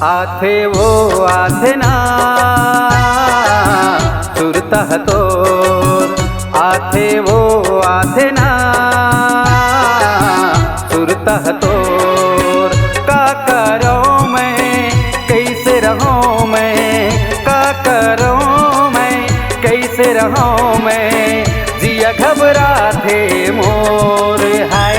आथे वो आथे ना सुरता तोर, आथे वो आथे ना सुरता तोर। का करो मैं कैसे रहूं मैं, का करो मैं कैसे रहूं मैं, जिया घबराथे मोर हाय।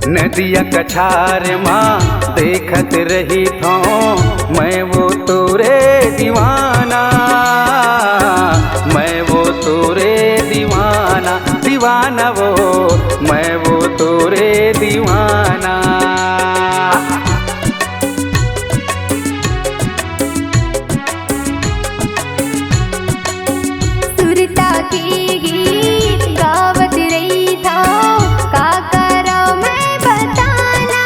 नदिया कछार माँ देखत रही थो मैं वो तोरे दीवाना, मैं वो तोरे दीवाना, दीवाना वो मैं वो तोरे दीवाना। सुरता की गीत गावत रही था, का करो मैं बताना,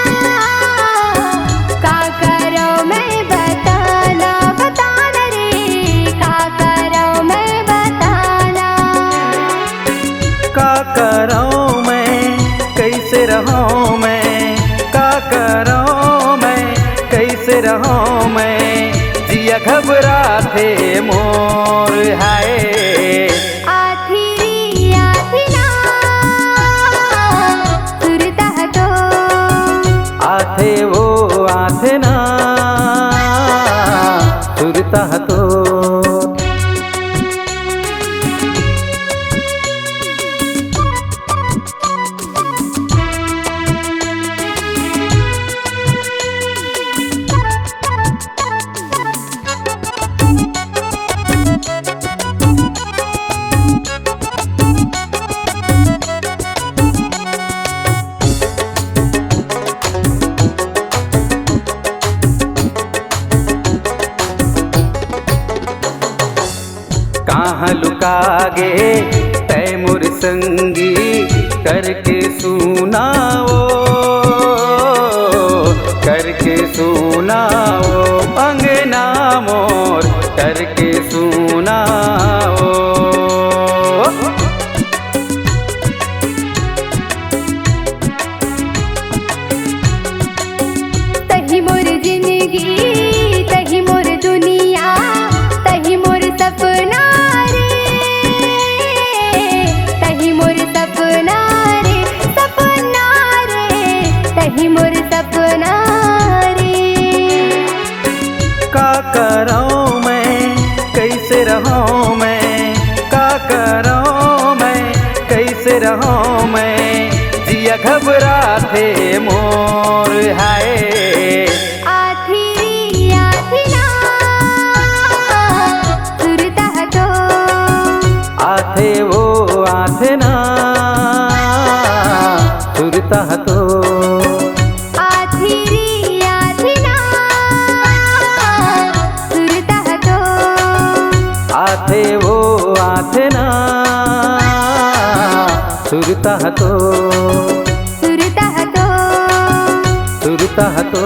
का करो मैं बताना, बताना रे का करो मैं बताना। का करो मैं कैसे रहूं मैं, का करो मैं कैसे रहूं मैं, जिया घबराथे मोर हाय। आथे वो आथे ना सुरता तो। कहाँ लुकागे तैमुर संगी करके सुनाओ, करके सुनाओ अंगना मोर करके सुनाओ। तही मोर जिंदगी तही मोर दुनिया तही मोर सपना रे, तही मोर सपना रे, सपना रे तही मोर सपना रे। का करूं मैं कैसे रहूं मैं, का करूं मैं कैसे रहूं मैं, जिया घबराथे मोर हाय। आथे वो आथे ना सुरता तो। आथे ना सुरता तो। आथे वो आथे ना सुरता तो। सुरता तो। सुरता तो।